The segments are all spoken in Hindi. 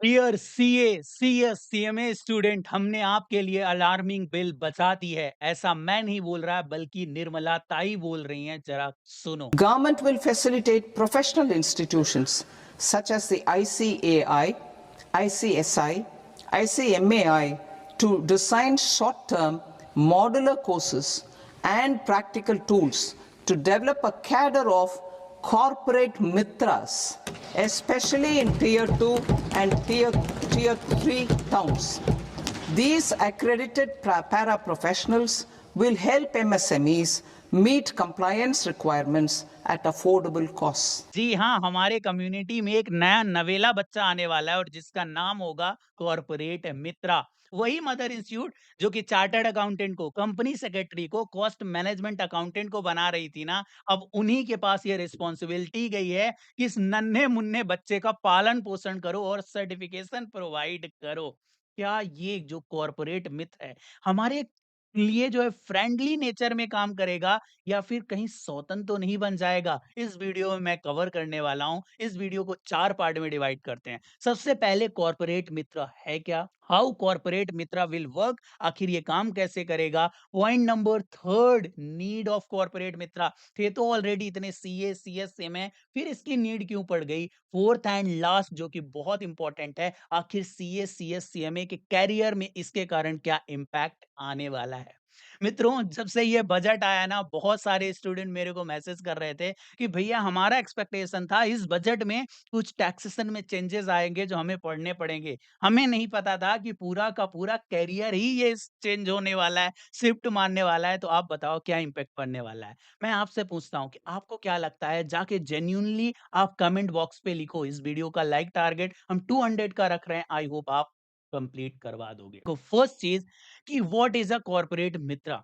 Dear CA, CS, CMA student, हमने आपके लिए अलार्मिंग बेल बजा दी है। ऐसा मैं नहीं बोल रहा बल्कि निर्मला ताई बोल रही हैं, जरा सुनो। Government will facilitate professional institutions such as the ICAI, ICSI, ICMAI to design short-term modular courses and practical tools to develop a cadre of corporate mitras, especially in Tier 2 and Tier 3 towns. These accredited para-professionals will help MSMEs meet compliance requirements at affordable costs. जी हाँ, हमारे कम्युनिटी में एक नया नवेला बच्चा आने वाला है और जिसका नाम होगा कॉर्पोरेट मित्रा। वही मदर इंस्टीट्यूट जो कि चार्टर्ड अकाउंटेंट को, कंपनी सेक्रेटरी को, कॉस्ट मैनेजमेंट अकाउंटेंट को बना रही थी ना, अब उन्हीं के पास ये रिस्पॉन्सिबिलिटी गई है कि इस नन्हे मुन्ने बच्चे का पालन पोषण करो और सर्टिफिकेशन प्रोवाइड करो। क्या ये जो कॉर्पोरेट मित्र है हमारे लिए जो है फ्रेंडली नेचर में काम करेगा या फिर कहीं सौतन तो नहीं बन जाएगा? इस वीडियो में मैं कवर करने वाला हूँ। इस वीडियो को 4 पार्ट में डिवाइड करते हैं। सबसे पहले कॉर्पोरेट मित्र है क्या? हाउ कॉर्पोरेट मित्र विल वर्क, आखिर ये काम कैसे करेगा? Point number 3, need of corporate मित्र, थे तो ऑलरेडी इतने सीए, सीएस, सीएमए, फिर इसकी नीड क्यों पड़ गई? फोर्थ एंड लास्ट जो कि बहुत इंपॉर्टेंट है, आखिर सीए, सीएस, सीएमए के कैरियर में इसके कारण क्या इम्पैक्ट आने वाला है? मित्रों, जब से ये बजट आया ना, बहुत सारे स्टूडेंट मेरे को मैसेज कर रहे थे कि भैया हमारा एक्सपेक्टेशन था इस बजट में कुछ टैक्सेशन में चेंजेस आएंगे जो हमें पढ़ने पड़ेंगे। हमें नहीं पता था कि पूरा का पूरा कैरियर ही ये चेंज होने वाला है, शिफ्ट मारने वाला है। तो आप बताओ क्या इम्पैक्ट पड़ने वाला है? मैं आपसे पूछता हूँ कि आपको क्या लगता है? जाके जेन्युइनली आप कमेंट बॉक्स पे लिखो। इस वीडियो का लाइक टारगेट हम 200 का रख रहे हैं। आई होप आप कंप्लीट करवा दोगे। तो फर्स्ट चीज कि व्हाट इज अ कॉर्पोरेट मित्र।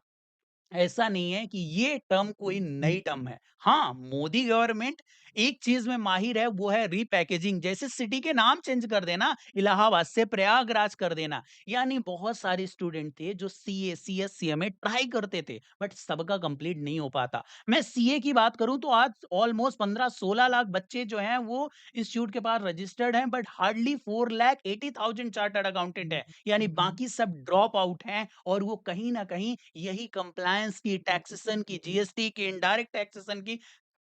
ऐसा नहीं है कि ये टर्म कोई नई टर्म है। हाँ, मोदी गवर्नमेंट एक चीज में माहिर है, वो है रीपैकेजिंग। जैसे सिटी के नाम चेंज कर देना, इलाहाबाद से प्रयागराज कर देना। यानी बहुत सारे स्टूडेंट थे जो सीए, सीएस, सीएमए ट्राई करते थे बट सबका कंप्लीट नहीं हो पाता। मैं सीए की बात करूं तो आज ऑलमोस्ट 15-16 लाख बच्चे जो हैं वो इंस्टीट्यूट के पास रजिस्टर्ड हैं, बट हार्डली 4,80,000 चार्टर्ड अकाउंटेंट है। यानी बाकी सब ड्रॉप आउट हैं और वो कहीं ना कहीं यही कंप्लायंस की, टैक्सेशन की, जीएसटी की, इनडायरेक्ट टैक्सेशन की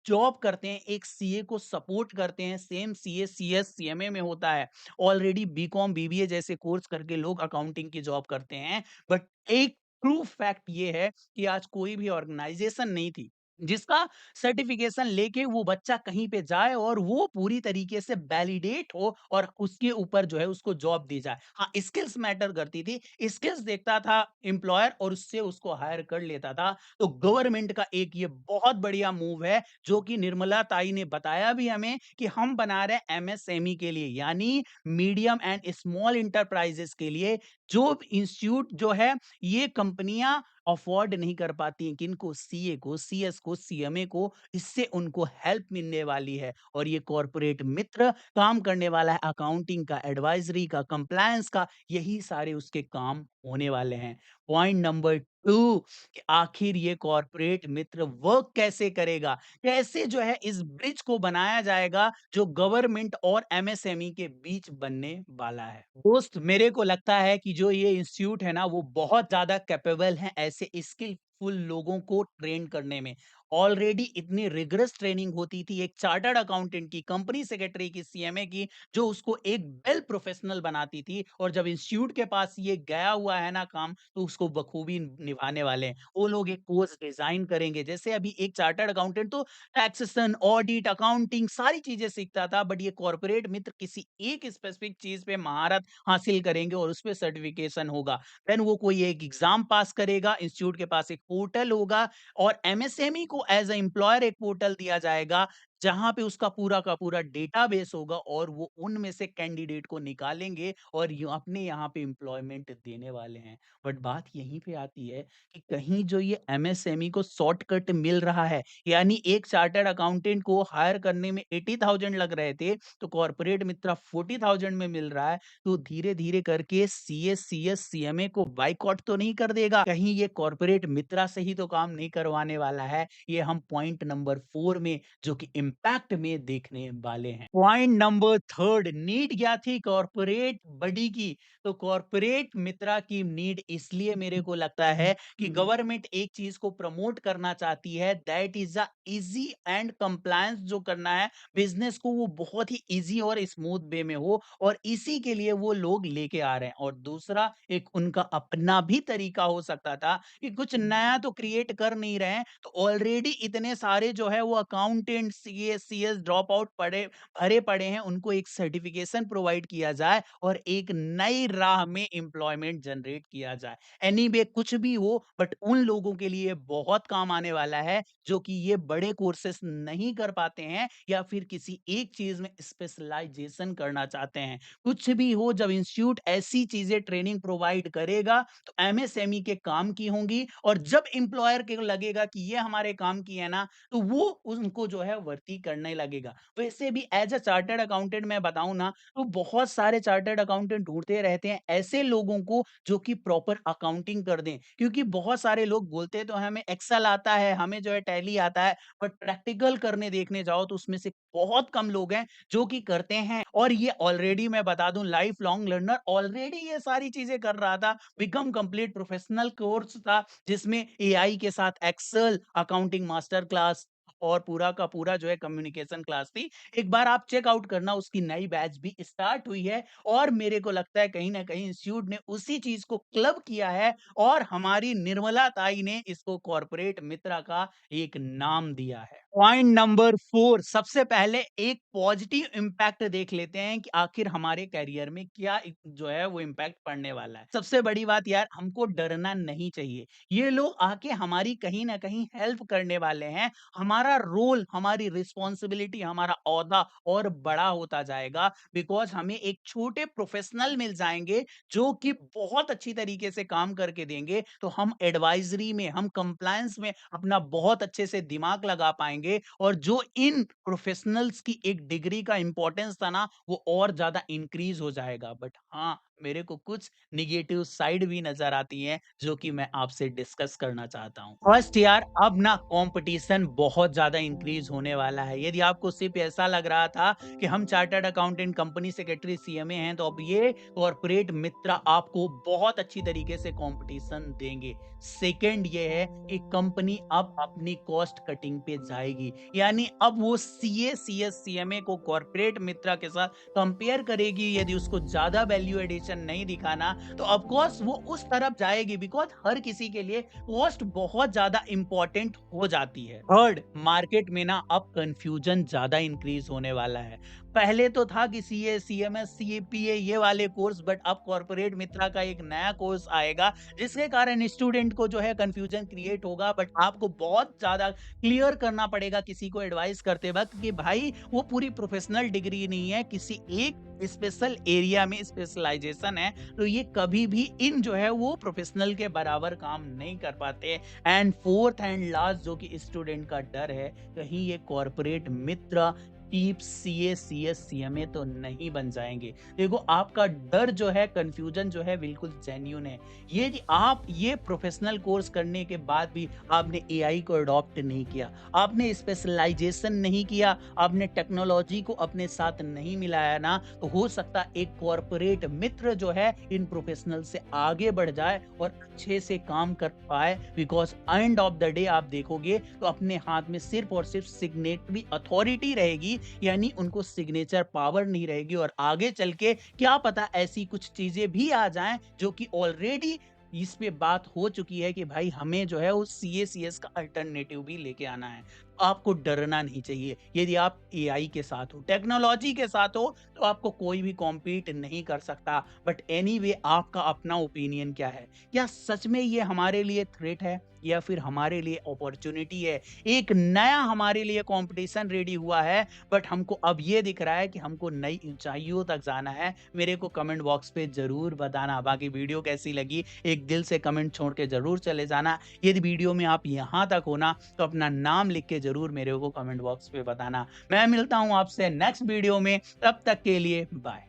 जॉब करते हैं, एक सीए को सपोर्ट करते हैं। सेम सीए, सीएस, सीएमए में होता है। ऑलरेडी बीकॉम, बीबीए जैसे कोर्स करके लोग अकाउंटिंग की जॉब करते हैं। बट एक ट्रू फैक्ट ये है कि आज कोई भी ऑर्गेनाइजेशन नहीं थी जिसका सर्टिफिकेशन लेके वो बच्चा कहीं पे जाए और वो पूरी तरीके से वैलिडेट हो और उसके ऊपर जो है उसको जॉब दी जाए। हाँ, स्किल्स मैटर करती थी। स्किल्स देखता था एम्प्लॉयर और उससे उसको हायर कर लेता था। तो गवर्नमेंट का एक ये बहुत बढ़िया मूव है जो कि निर्मला ताई ने बताया भी हमें कि हम बना रहे हैं एमएसएमई के लिए, यानी मीडियम एंड स्मॉल इंटरप्राइजेस के लिए। जो इंस्टीट्यूट जो है, ये कंपनियां अफोर्ड नहीं कर पाती हैं किनको, सीए को, सीएस को, सीएमए को। इससे उनको हेल्प मिलने वाली है और ये कॉर्पोरेट मित्र काम करने वाला है अकाउंटिंग का, एडवाइजरी का, कंप्लायंस का। यही सारे उसके काम होने वाले हैं। पॉइंट नंबर 2 कि आखिर ये कॉर्पोरेट मित्र वर्क कैसे करेगा, कैसे जो है इस ब्रिज को बनाया जाएगा जो गवर्नमेंट और एमएसएमई के बीच बनने वाला है। दोस्त, मेरे को लगता है कि जो ये इंस्टीट्यूट है ना, वो बहुत ज्यादा कैपेबल है ऐसे स्किलफुल लोगों को ट्रेन करने में। ऑलरेडी इतनी रिगरस ट्रेनिंग होती थी एक चार्टर्ड अकाउंटेंट की, कंपनी सेक्रेटरी की, सीएमए की, जो उसको एक वेल प्रोफेशनल बनाती थी। और जब इंस्टीट्यूट के पास ये गया हुआ है ना काम, तो उसको बखूबी निभाने वाले हैं। वो लोग एक कोर्स डिजाइन करेंगे। जैसे अभी एक चार्टर्ड अकाउंटेंट तो टैक्सेशन, ऑडिट, अकाउंटिंग सारी चीजें सीखता था, बट ये कॉर्पोरेट मित्र किसी एक स्पेसिफिक चीज पे महारत हासिल करेंगे और उस पे सर्टिफिकेशन होगा। देन वो कोई एक एग्जाम पास करेगा, इंस्टीट्यूट के पास एक पोर्टल होगा और एमएसएमई को एज ए एम्प्लॉयर एक पोर्टल दिया जाएगा जहां पे उसका पूरा का पूरा डेटाबेस होगा और वो उनमें से कैंडिडेट को निकालेंगे और अपने यहाँ पे एम्प्लॉयमेंट देने वाले हैं। बट बात यहीं पे आती है कि कहीं जो ये एमएसएमई को शॉर्टकट मिल रहा है, यानी एक चार्टर्ड अकाउंटेंट को हायर करने में 80,000 लग रहे थे, तो कॉर्पोरेट मित्र 40,000 में मिल रहा है। तो धीरे धीरे करके सीएस, सीएस, सीएमए को बाइकआउट तो नहीं कर देगा, कहीं ये कॉर्पोरेट मित्रा से ही तो काम नहीं करवाने वाला है। ये हम पॉइंट नंबर 4 में जो कि इम्पैक्ट में देखने वाले हैं। पॉइंट नंबर थर्ड, नीड क्या थी कॉर्पोरेट बडी की? तो कॉर्पोरेट मित्रा की नीड इसलिए मेरे को लगता है कि गवर्नमेंट एक चीज को प्रमोट करना चाहती है, that is a easy and compliance जो करना है बिजनेस को, वो बहुत ही इजी और स्मूथ वे में हो, और इसी के लिए वो लोग लेके आ रहे हैं। और दूसरा, एक उनका अपना भी तरीका हो सकता था कि कुछ नया तो क्रिएट कर नहीं रहे हैं, तो ऑलरेडी इतने सारे जो है वो accountant, CA, CS drop out पड़े भरे पड़े हैं, उनको एक सर्टिफिकेशन प्रोवाइड किया जाए और एक नई राह में एम्प्लॉयमेंट जनरेट किया जाए। एनीवे कुछ भी हो, बट उन लोगों के लिए बहुत काम आने वाला है जो कि ये बड़े कोर्सेस नहीं कर पाते हैं या फिर किसी एक चीज में स्पेशलाइजेशन करना चाहते हैं। कुछ भी हो, जब इंस्टीट्यूट ऐसी चीजें ट्रेनिंग प्रोवाइड करेगा तो एमएसएमई के काम की होंगी, और जब एम्प्लॉयर के लगेगा कि ये हमारे काम की है ना, तो वो उनको जो है भर्ती करने लगेगा। वैसे भी एज अ चार्टर्ड अकाउंटेंट मैं बताऊं ना, तो बहुत सारे चार्टर्ड अकाउंटेंट ढूंढते रहते हैं ऐसे लोगों को जो कि प्रॉपर अकाउंटिंग कर दें, क्योंकि बहुत सारे लोग बोलते हैं तो हमें एक्सेल आता है, हमें जो है टैली आता है, बट प्रैक्टिकल करने देखने जाओ तो उसमें से बहुत कम लोग हैं जो कि करते हैं। और ये ऑलरेडी मैं बता दूं, लाइफ लॉन्ग लर्नर ऑलरेडी ये सारी चीजें कर रहा था, बिकम कंप्लीट प्रोफेशनल कोर्स था जिसमें एआई के साथ एक्सेल, अकाउंटिंग मास्टर क्लास और पूरा का पूरा जो है कम्युनिकेशन क्लास थी। एक बार आप चेकआउट करना, उसकी नई बैच भी स्टार्ट हुई है, और मेरे को लगता है कहीं ना कहीं इंस्टीट्यूट ने उसी चीज को क्लब किया है, और हमारी निर्मला ताई ने इसको कॉर्पोरेट मित्रा का एक नाम दिया है। पॉइंट नंबर फोर, सबसे पहले एक पॉजिटिव इम्पैक्ट देख लेते हैं कि आखिर हमारे करियर में क्या जो है वो इम्पैक्ट पड़ने वाला है। सबसे बड़ी बात यार, हमको डरना नहीं चाहिए। ये लोग आके हमारी कहीं ना कहीं हेल्प करने वाले हैं। हमारा रोल, हमारी रिस्पॉन्सिबिलिटी, हमारा औहदा और बड़ा होता जाएगा, बिकॉज हमें एक छोटे प्रोफेशनल मिल जाएंगे जो कि बहुत अच्छी तरीके से काम करके देंगे, तो हम एडवाइजरी में, हम कंप्लायंस में अपना बहुत अच्छे से दिमाग लगा पाएंगे, और जो इन प्रोफेशनल्स की एक डिग्री का इंपॉर्टेंस था ना, वो और ज्यादा इंक्रीज हो जाएगा। बट हाँ, मेरे को कुछ निगेटिव साइड भी नजर आती हैं जो कि मैं आपसे डिस्कस करना चाहता हूँ। फर्स्ट यार, अब ना कंपटीशन बहुत ज्यादा इंक्रीज होने वाला है। यदि आपको सिर्फ ऐसा लग रहा था कि हम chartered accountant, company secretary, CMA हैं, तो अब ये कॉर्पोरेट मित्र आपको बहुत अच्छी तरीके से कंपटीशन देंगे। सेकंड ये है कि कंपनी अब अपनी कॉस्ट कटिंग पे जाएगी, यानी अब वो सीए, सीएस, सीएमए को कॉर्पोरेट मित्र के साथ कंपेयर करेगी। यदि उसको ज्यादा वैल्यू एडिशन नहीं दिखाना, तो ऑफ कोर्स वो उस तरफ जाएगी, बिकॉज हर किसी के लिए कॉस्ट बहुत ज्यादा इंपॉर्टेंट हो जाती है। थर्ड, मार्केट में ना अब कंफ्यूजन ज्यादा इंक्रीज होने वाला है। पहले तो था कि सीए, सीएमएस, सीपीए ये वाले कोर्स, बट अब कॉर्पोरेट मित्रा का एक नया कोर्स आएगा जिसके कारण स्टूडेंट को जो है कंफ्यूजन क्रिएट होगा। बट आपको बहुत ज्यादा क्लियर करना पड़ेगा किसी को एडवाइस करते वक्त कि भाई वो पूरी प्रोफेशनल डिग्री नहीं है, किसी एक स्पेशल एरिया में स्पेशलाइजेशन है, तो ये कभी भी इन जो है वो प्रोफेशनल के बराबर काम नहीं कर पाते। एंड फोर्थ एंड लास्ट जो कि स्टूडेंट का डर है, कहीं ये कॉर्पोरेट मित्र टीप सीए, सीएस, सीएमए तो नहीं बन जाएंगे। देखो, आपका डर जो है, कंफ्यूजन जो है, बिल्कुल जेन्युइन है। ये कि आप ये प्रोफेशनल कोर्स करने के बाद भी आपने एआई को अडॉप्ट नहीं किया, आपने स्पेशलाइजेशन नहीं किया, आपने टेक्नोलॉजी को अपने साथ नहीं मिलाया ना, तो हो सकता है एक कॉर्पोरेट मित्र जो है इन प्रोफेशनल से आगे बढ़ जाए और अच्छे से काम कर पाए। Because end of the day आप देखोगे तो अपने हाथ में सिर्फ और सिर्फ सिग्नेटरी अथॉरिटी रहेगी, यानी उनको सिग्नेचर पावर नहीं रहेगी। और आगे चल के क्या पता ऐसी कुछ चीजें भी आ जाएं जो कि ऑलरेडी इस पे बात हो चुकी है कि भाई हमें जो है उस सीए, सीएस का अल्टरनेटिव भी लेके आना है। तो आपको डरना नहीं चाहिए। यदि आप एआई के साथ हो, टेक्नोलॉजी के साथ हो, तो आपको कोई भी कॉम्पीट नहीं कर सकता। बट एनीवे, आपका अपना ओपिनियन क्या है? क्या सच में ये हमारे लिए थ्रेट है या फिर हमारे लिए अपॉर्चुनिटी है? एक नया हमारे लिए कंपटीशन रेडी हुआ है, बट हमको अब ये दिख रहा है कि हमको नई ऊंचाइयों तक जाना है। मेरे को कमेंट बॉक्स पे जरूर बताना। बाकी वीडियो कैसी लगी, एक दिल से कमेंट छोड़ के जरूर चले जाना। यदि वीडियो में आप यहाँ तक हो ना, तो अपना नाम लिख के जरूर मेरे को कमेंट बॉक्स पे बताना। मैं मिलता हूँ आपसे नेक्स्ट वीडियो में, तब तक के लिए बाय।